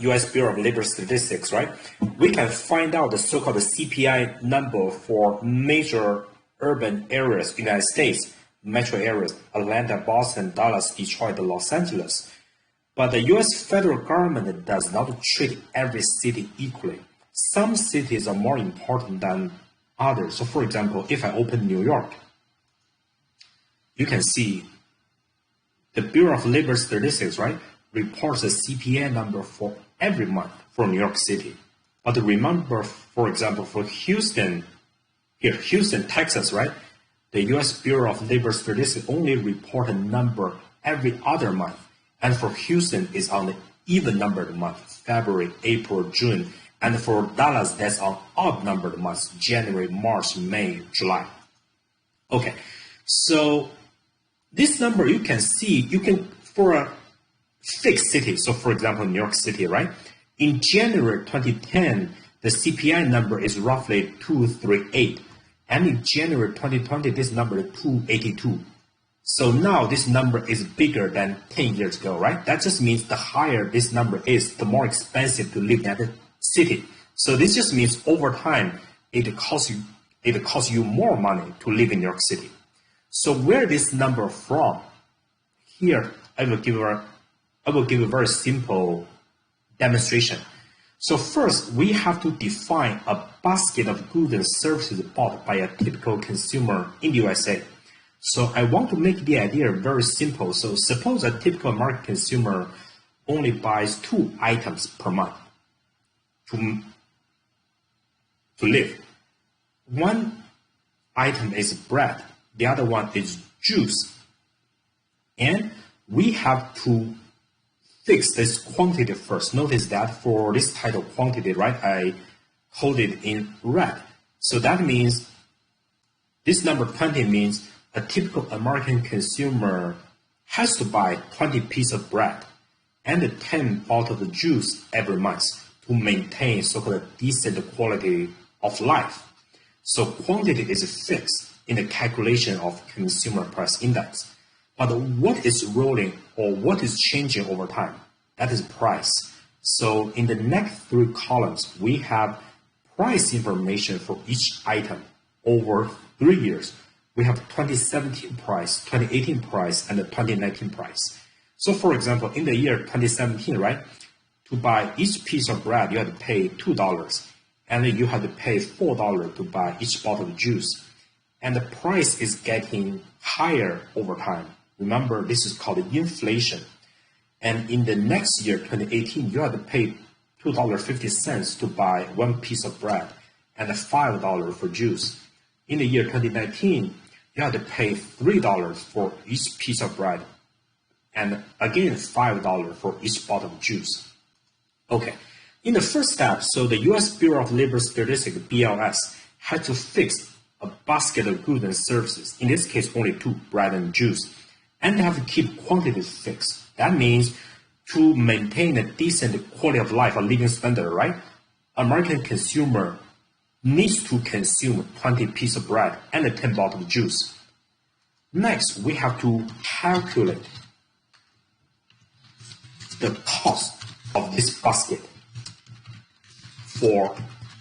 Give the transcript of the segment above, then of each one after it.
U.S. Bureau of Labor Statistics, right? We can find out the so-called CPI number for major urban areas, United States, metro areas, Atlanta, Boston, Dallas, Detroit, Los Angeles. But the U.S. federal government does not treat every city equally. Some cities are more important than others. So for example, if I open New York, you can see the Bureau of Labor Statistics, right, reports the CPI number for every month for New York City. But remember, for example, for Houston, Texas, right, the U.S. Bureau of Labor Statistics only report a number every other month. And for Houston, it's on the even numbered month, February, April, June. And for Dallas, that's on odd numbered months, January, March, May, July. Okay, so this number you can see, for a fixed city, so for example, New York City, right? In January 2010, the CPI number is roughly 238. And in January 2020, this number is 282. So now this number is bigger than 10 years ago, right? That just means the higher this number is, the more expensive to live in that city. So this just means over time, it costs you more money to live in New York City. So where this number from? Here, I will give a very simple demonstration. So first, we have to define a basket of goods and services bought by a typical consumer in the USA. So I want to make the idea very simple. So suppose a typical American consumer only buys 2 items per month to live. One item is bread, the other one is juice. And we have to fix this quantity first. Notice that for this title quantity, right, I hold it in red. So that means this number 20 means a typical American consumer has to buy 20 pieces of bread and 10 bottles of juice every month to maintain so-called decent quality of life. So quantity is fixed in the calculation of consumer price index. But what is rolling or what is changing over time? That is price. So in the next 3 columns, we have price information for each item over 3 years. We have 2017 price, 2018 price, and the 2019 price. So for example, in the year 2017, right, to buy each piece of bread, you have to pay $2. And then you have to pay $4 to buy each bottle of juice. And the price is getting higher over time. Remember, this is called inflation. And in the next year, 2018, you have to pay $2.50 to buy 1 piece of bread and $5 for juice. In the year 2019, you have to pay $3 for each piece of bread and again $5 for each bottle of juice. Okay, in the first step, so the U.S. Bureau of Labor Statistics, BLS, had to fix a basket of goods and services, in this case only 2, bread and juice, and they have to keep quantities fixed. That means to maintain a decent quality of life, a living standard, right? American consumer needs to consume 20 pieces of bread and 10 bottles of juice. Next, we have to calculate the cost of this basket for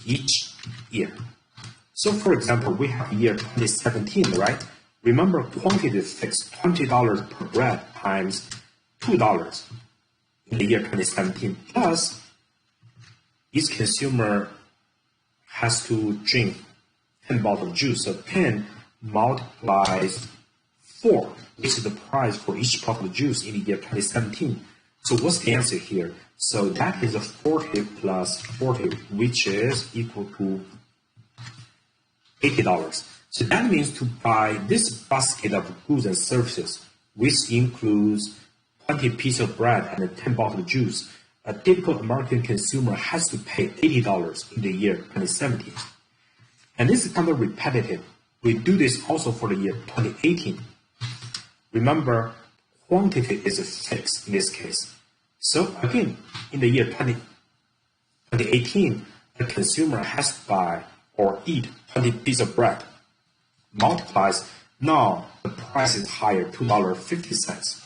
each year. So for example, we have year 2017, right? Remember, quantity fixed, $20 per bread times $2 in the year 2017. Plus, each consumer has to drink 10 bottles of juice. So 10 multiplies 4, which is the price for each bottle of juice in the year 2017. So what's the answer here? So that is a 40 plus 40, which is equal to $80. So that means to buy this basket of goods and services, which includes 20 pieces of bread and 10 bottles of juice, a typical American consumer has to pay $80 in the year 2017. And this is kind of repetitive. We do this also for the year 2018. Remember, quantity is fixed in this case. So again, in the year 2018, the consumer has to buy or eat 20 pieces of bread. Multiplies, now the price is higher, $2.50.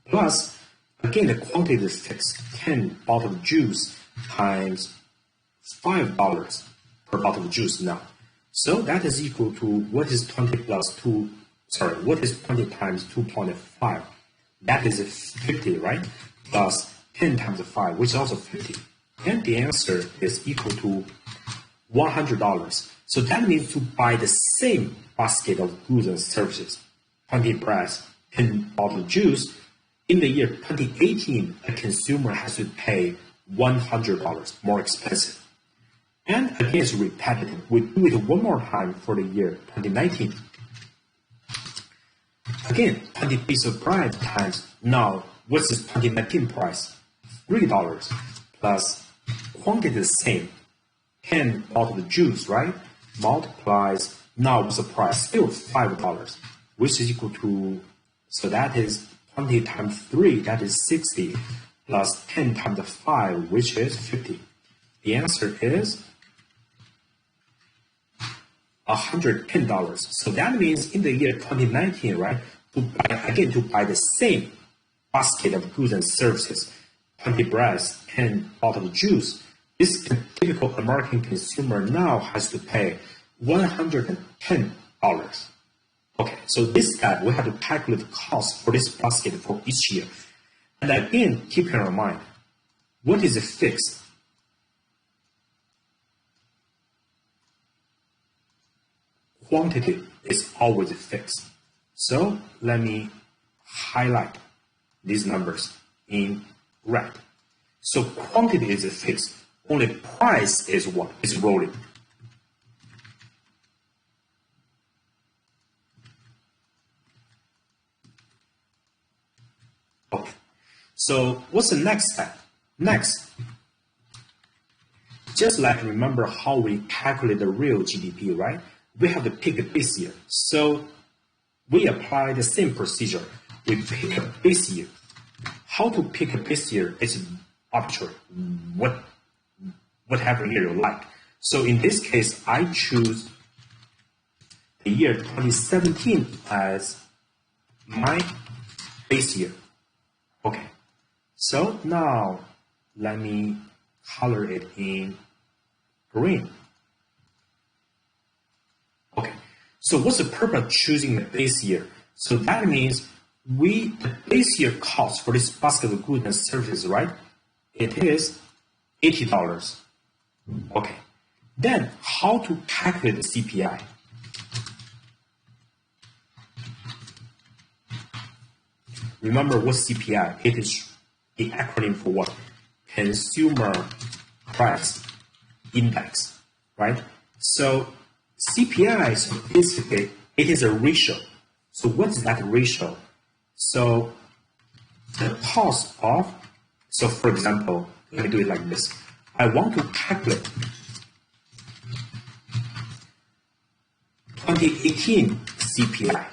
Plus, Again, the quantity is fixed. 10 bottles of juice times $5 per bottle of juice now. So that is equal to, what is 20 plus 2, what is 20 times 2.5? That is 50, right? Plus 10 times 5, which is also 50. And the answer is equal to $100. So that means to buy the same basket of goods and services, 20 breads, 10 bottles of juice, in the year 2018, a consumer has to pay $100 more expensive. And again, it's repetitive. We do it one more time for the year 2019. Again, 20 pieces of bread times, now what's the 2019 price? $3 plus quantity the same, 10 bottles of juice, right? Multiplies, now what's the price? Still $5, which is equal to, so that is 20 times 3, that is 60, plus 10 times 5, which is 50. The answer is $110. So that means in the year 2019, right, to buy the same basket of goods and services, 20 breads, 10 bottles of juice, this typical American consumer now has to pay $110. Okay, so this guy, we have to calculate the cost for this basket for each year. And again, keep in mind, what is fixed? Quantity is always fixed. So let me highlight these numbers in red. So quantity is fixed. Only price is what? Is rolling. Okay. So what's the next step? Next, just like remember how we calculate the real GDP, right? We have to pick a base year. So we apply the same procedure. We pick a base year. How to pick a base year is arbitrary. Whatever year you like. So in this case, I choose the year 2017 as my base year. Okay. So now let me color it in green. Okay. So what's the purpose of choosing the base year? So that means the base year cost for this basket of goods and services, right? It is $80. Okay. Then how to calculate the CPI? Remember what CPI? It is the acronym for what? Consumer Price Index, right? So CPI is basically, it is a ratio. So what's that ratio? So the cost of, so for example, let me do it like this. I want to calculate 2018 CPI.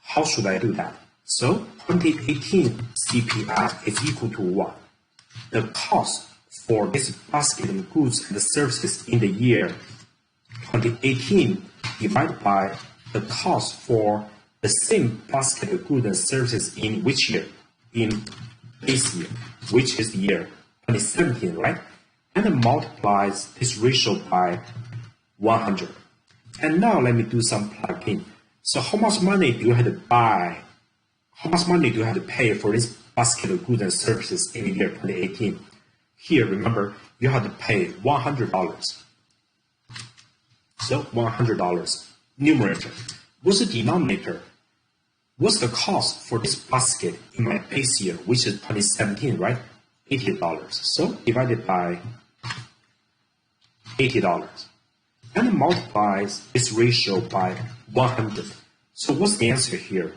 How should I do that? So 2018 CPI is equal to what? The cost for this basket of goods and services in the year 2018 divided by the cost for the same basket of goods and services in which year? In this year, which is the year 2017, right? And then multiplies this ratio by 100. And now let me do some plug-in. So how much money do you have to buy? How much money do you have to pay for this basket of goods and services in the year 2018? Here, remember, you have to pay $100. So $100. Numerator. What's the denominator? What's the cost for this basket in my base year, which is 2017, right? $80. So divided by $80. And it multiplies this ratio by 100. So what's the answer here?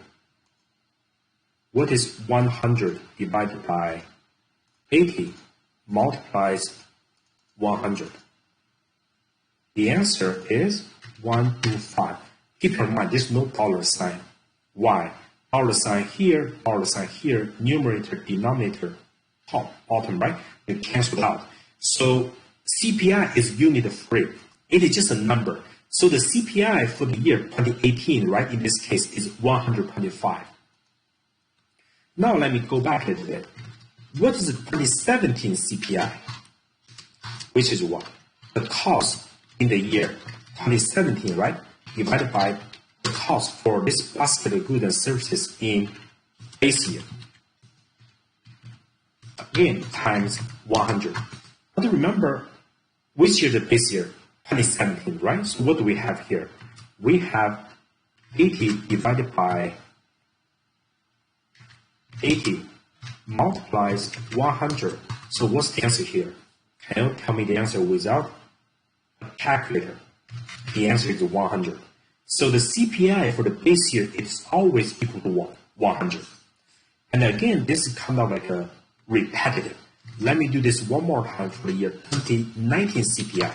What is 100 divided by 80 multiplies 100? The answer is 125. Keep in mind, there's no dollar sign. Why? Dollar sign here, numerator, denominator, top, bottom, right? It cancels out. So CPI is unit free. It is just a number. So the CPI for the year 2018, right, in this case is 125. Now let me go back a little bit. What is the 2017 CPI? Which is what? The cost in the year 2017, right? Divided by the cost for this basket of goods and services in base year. Again, times 100. But remember, which year the base year? 2017, right? So what do we have here? We have 80 divided by 80 multiplies 100. So what's the answer here? Can you tell me the answer without a calculator? The answer is 100. So the CPI for the base year is always equal to 100. And again, this is kind of like a repetitive. Let me do this one more time for the year 2019 CPI.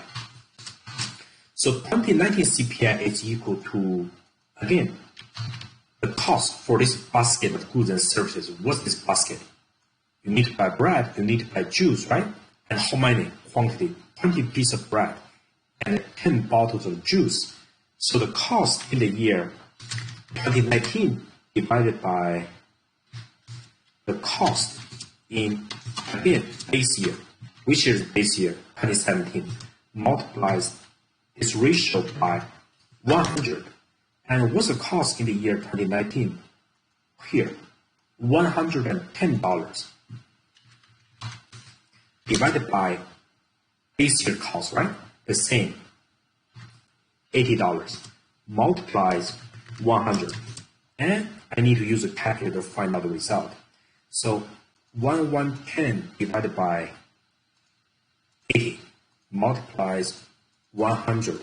So 2019 CPI is equal to, again, the cost for this basket of goods and services. What's this basket? You need to buy bread, you need to buy juice, right? And how many? Quantity, 20 pieces of bread and 10 bottles of juice. So the cost in the year 2019 divided by the cost in, again, base year, which is base year 2017, multiplies this ratio by 100. And what's the cost in the year 2019? Here, $110 divided by base year cost, right? The same, $80 multiplies 100. And I need to use a calculator to find out the result. So 110 divided by 80 multiplies 100.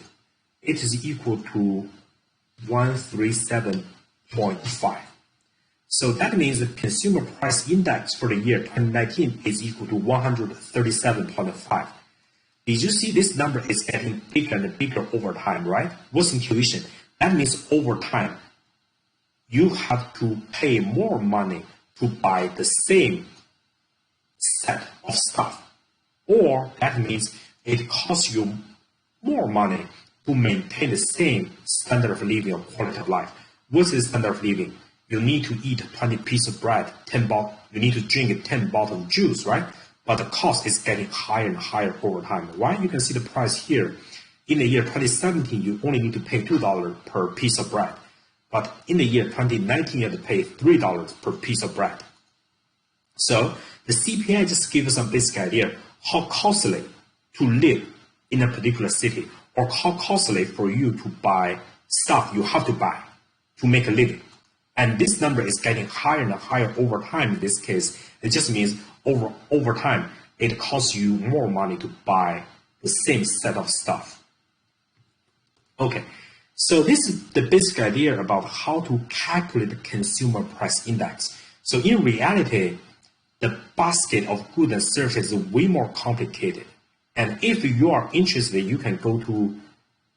It is equal to 137.5. So that means the consumer price index for the year 2019 is equal to 137.5. Did you see this number is getting bigger and bigger over time, right? What's intuition? That means over time, you have to pay more money to buy the same set of stuff. Or that means it costs you more money to maintain the same standard of living or quality of life. What's the standard of living? You need to eat 20 pieces of bread, you need to drink 10 bottles of juice, right? But the cost is getting higher and higher over time. Why? You can see the price here. In the year 2017, you only need to pay $2 per piece of bread. But in the year 2019, you have to pay $3 per piece of bread. So the CPI just gives us some basic idea how costly to live in a particular city, or how costly for you to buy stuff you have to buy to make a living. And this number is getting higher and higher over time. In this case, it just means over time, it costs you more money to buy the same set of stuff. Okay, so this is the basic idea about how to calculate the consumer price index. So in reality, the basket of goods and services is way more complicated. And if you are interested, you can go to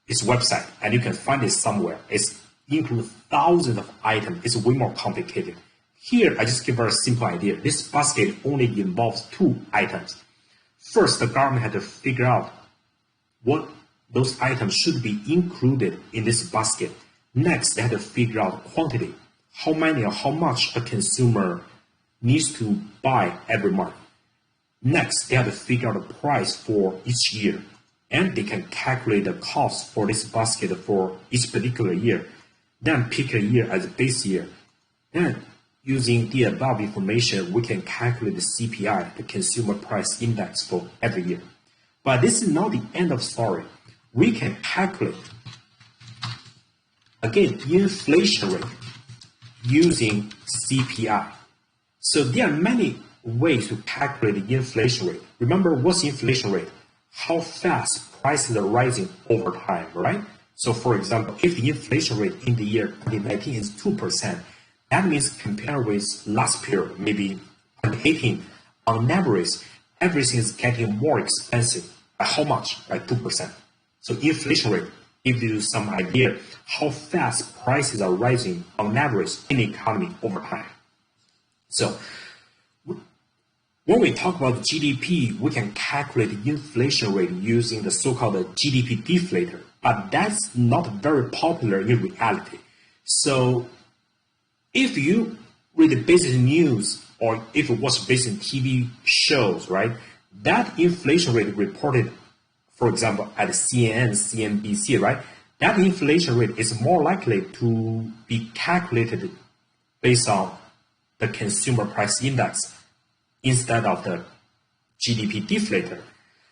its website and you can find it somewhere. It includes thousands of items. It's way more complicated. Here, I just give her a simple idea. This basket only involves 2 items. First, the government had to figure out what those items should be included in this basket. Next, they had to figure out quantity, how many or how much a consumer needs to buy every month. Next, they have to figure out the price for each year, and they can calculate the cost for this basket for each particular year. Then pick a year as a base year. Then, using the above information, we can calculate the CPI, the Consumer Price Index, for every year. But this is not the end of the story. We can calculate, again, inflation rate using CPI. So there are many ways to calculate the inflation rate. Remember, what's inflation rate? How fast prices are rising over time, right? So for example, if the inflation rate in the year 2019 is 2%, that means compared with last period, maybe 2018, on average, everything is getting more expensive. By how much? By 2%. So inflation rate gives you some idea how fast prices are rising on average in the economy over time. So when we talk about GDP, we can calculate the inflation rate using the so-called GDP deflator, but that's not very popular in reality. So if you read the basic news or if it was based on TV shows, right? That inflation rate reported, for example, at CNN, CNBC, right? That inflation rate is more likely to be calculated based on the consumer price index instead of the GDP deflator.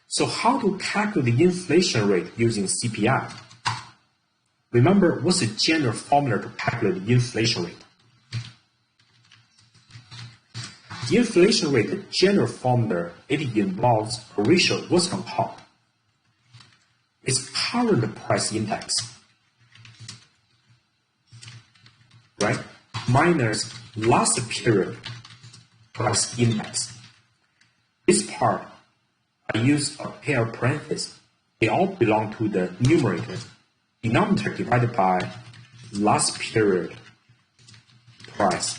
So how to calculate the inflation rate using CPI? Remember, what's the general formula to calculate the inflation rate? The inflation rate, the general formula, it involves a ratio. What's on top? It's current price index, right? Minus last period price index. This part, I use a pair of parentheses. They all belong to the numerator. Denominator divided by last period price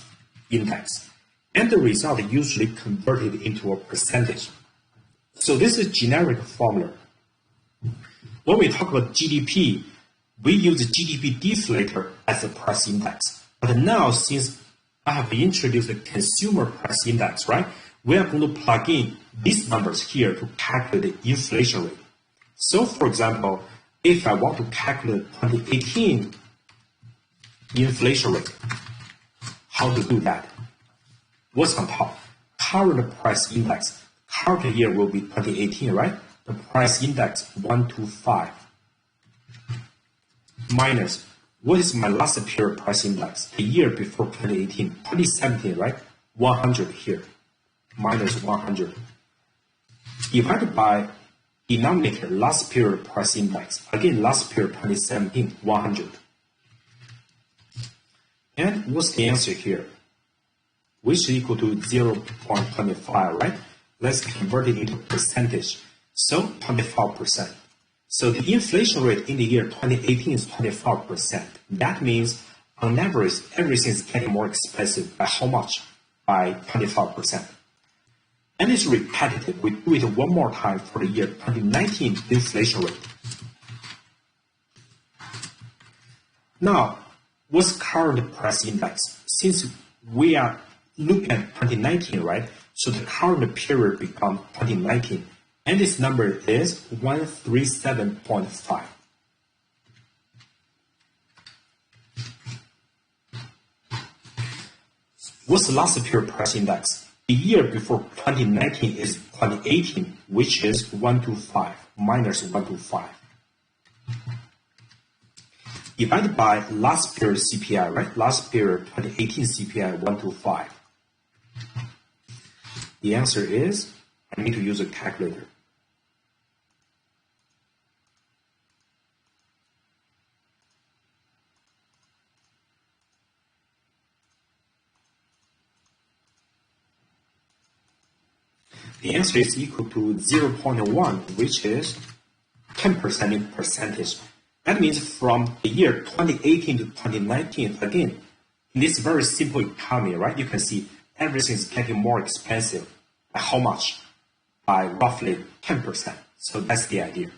index. And the result is usually converted into a percentage. So this is generic formula. When we talk about GDP, we use the GDP deflator as a price index. But now, since I have introduced the consumer price index, right, we are going to plug in these numbers here to calculate the inflation rate. So, for example, if I want to calculate 2018 inflation rate, how to do that? What's on top? Current price index. Current year will be 2018, right? The price index 125 minus what is my last period price index? The year before 2018, 2017, right? 100 here minus 100 divided by denominator last period price index. Again, last period 2017, 100. And what's the answer here? Which is equal to 0.25, right? Let's convert it into percentage. So 25%. So the inflation rate in the year 2018 is 25%. That means on average, everything is getting more expensive by how much? By 25%. And it's repetitive. We do it one more time for the year 2019 inflation rate. Now, what's current price index? Since we are looking at 2019, right? So the current period becomes 2019. And this number is 137.5. What's the last period price index? The year before 2019 is 2018, which is 125 minus 125. Divided by last period CPI, right? Last period 2018 CPI 125. The answer is, I need to use a calculator. The answer is equal to 0.1, which is 10% in percentage. That means from the year 2018 to 2019, again, in this very simple economy, right, you can see everything is getting more expensive. By how much? By roughly 10%. So that's the idea.